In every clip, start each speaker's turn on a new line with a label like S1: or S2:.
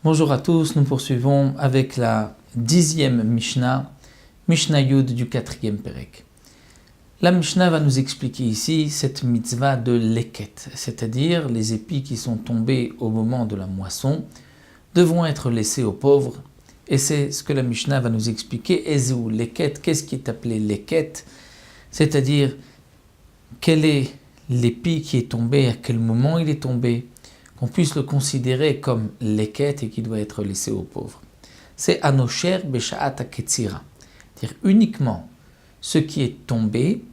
S1: Bonjour à tous, nous poursuivons avec la 10e Mishnah, Mishnah Yud du 4e Perek. La Mishnah va nous expliquer ici cette mitzvah de leket, c'est-à-dire les épis qui sont tombés au moment de la moisson devront être laissés aux pauvres. Et c'est ce que la Mishnah va nous expliquer. Ezeu leket, qu'est-ce qui est appelé leket? C'est-à-dire quel est l'épi qui est tombé, à quel moment il est tombé, qu'on puisse le considérer comme leket et qui doit être laissé aux pauvres. C'est anosher besha'at haketzira, c'est-à-dire uniquement ce qui est tombé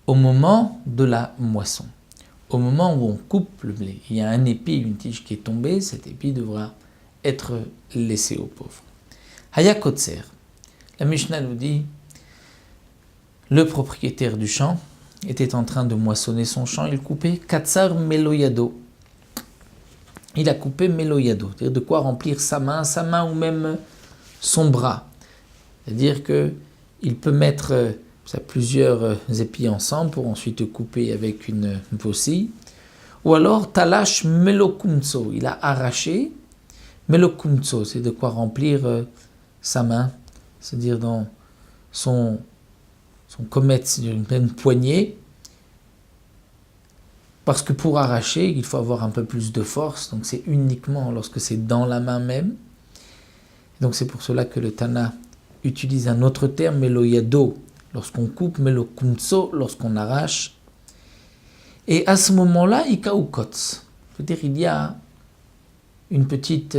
S1: au moment de la moisson, au moment où on coupe le blé. Il y a un épi, une tige qui est tombée, cet épi devra être laissé aux pauvres. Hayakotser, la Mishnah nous dit, le propriétaire du champ était en train de moissonner son champ, il coupait katsar meloyado. Il a coupé meloyado, c'est-à-dire de quoi remplir sa main ou même son bras. C'est-à-dire qu'il peut mettre plusieurs épis ensemble pour ensuite couper avec une faucille. Ou alors talash melokunzo, il a arraché melokunzo, c'est de quoi remplir sa main, c'est-à-dire dans son comète, une pleine poignée. Parce que pour arracher, il faut avoir un peu plus de force, donc c'est uniquement lorsque c'est dans la main même. Donc c'est pour cela que le Tana utilise un autre terme, meloyado, lorsqu'on coupe, melokunzo, lorsqu'on arrache. Et à ce moment-là, ikaukotz, c'est-à-dire il y a une petite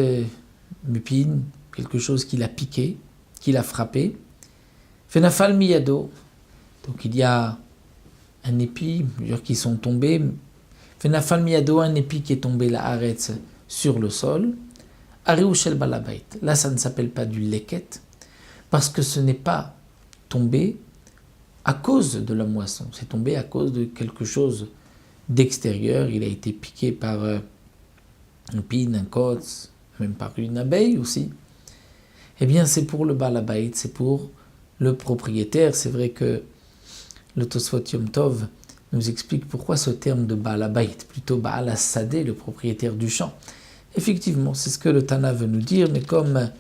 S1: épine, quelque chose qui l'a piqué, qui l'a frappé. Fenafal miyado, donc il y a un épi, plusieurs qui sont tombés. Fenafal miyado, un épi qui est tombé la haaretz sur le sol. Ariou shel balabait. Là, ça ne s'appelle pas du leket, parce que ce n'est pas tombé à cause de la moisson. C'est tombé à cause de quelque chose d'extérieur. Il a été piqué par un pin, un kotz, même par une abeille aussi. Eh bien, c'est pour le balabait, c'est pour le propriétaire. C'est vrai que le Tosfot Yom Tov nous explique pourquoi ce terme de balabait, plutôt Baal Hasadeh, le propriétaire du champ. Effectivement, c'est ce que le Tana veut nous dire, mais comme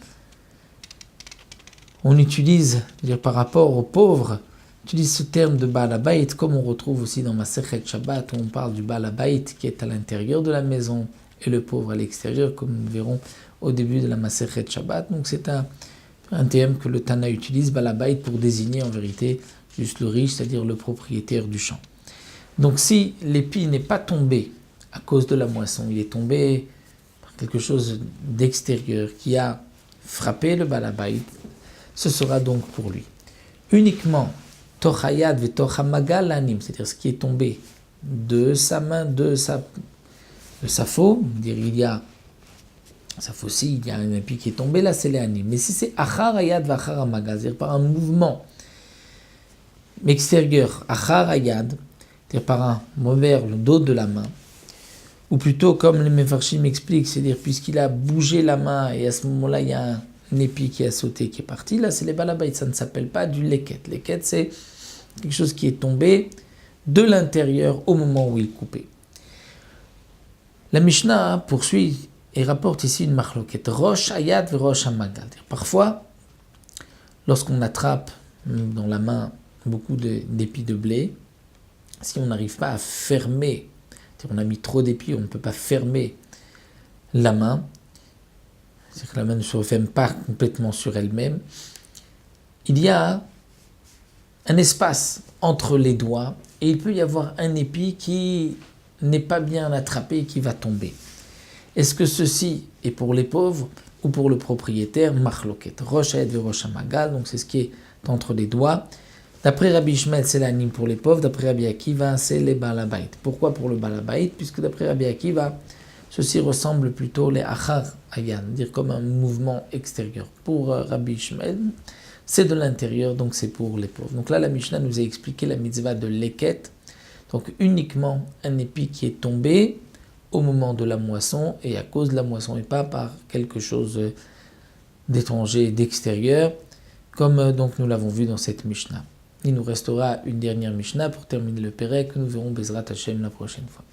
S1: on utilise, par rapport aux pauvres, on utilise ce terme de balabait, comme on retrouve aussi dans Masechet Shabbat, où on parle du balabait qui est à l'intérieur de la maison et le pauvre à l'extérieur, comme nous verrons au début de la Masechet Shabbat. Donc c'est un terme que le Tana utilise, balabait, pour désigner en vérité juste le riche, c'est-à-dire le propriétaire du champ. Donc si l'épi n'est pas tombé à cause de la moisson, il est tombé par quelque chose d'extérieur qui a frappé le balabait, ce sera donc pour lui. Uniquement tochayad ve tochamagal anim, c'est-à-dire ce qui est tombé de sa main, de sa faux, il y a sa faucille, il y a un épi qui est tombé, là c'est les anim. Mais si c'est achar ayad vachar amagal, c'est-à-dire par un mouvement extérieur, achar ayad, c'est-à-dire par un vers le dos de la main, ou plutôt comme les Mefarshim m'expliquent, c'est-à-dire puisqu'il a bougé la main et à ce moment-là il y a un épi qui a sauté, qui est parti, là c'est les balabait, ça ne s'appelle pas du leket. Leket c'est quelque chose qui est tombé de l'intérieur au moment où il coupait. La Mishnah poursuit et rapporte ici une marloquette, rosh ayad ve rosh hamagal. Parfois, lorsqu'on attrape dans la main beaucoup d'épis de blé, si on n'arrive pas à fermer, on a mis trop d'épis, on ne peut pas fermer la main, c'est-à-dire que la main ne se referme pas complètement sur elle-même, il y a un espace entre les doigts et il peut y avoir un épi qui n'est pas bien attrapé et qui va tomber. Est-ce que ceci est pour les pauvres ou pour le propriétaire? Marloket, rosh ayad ve rosh hamagal, donc c'est ce qui est entre les doigts. D'après Rabbi Ishmael, c'est l'anim pour les pauvres. D'après Rabbi Akiva, c'est les balabait. Pourquoi pour le balabait? Puisque d'après Rabbi Akiva, ceci ressemble plutôt les achar ayan, dire comme un mouvement extérieur. Pour Rabbi Ishmael, c'est de l'intérieur, donc c'est pour les pauvres. Donc là, la Mishnah nous a expliqué la mitzvah de leket, donc uniquement un épi qui est tombé au moment de la moisson et à cause de la moisson et pas par quelque chose d'étranger, d'extérieur, comme donc nous l'avons vu dans cette Mishnah. Il nous restera une dernière Mishnah pour terminer le Pérec que nous verrons Bezrat Hashem la prochaine fois.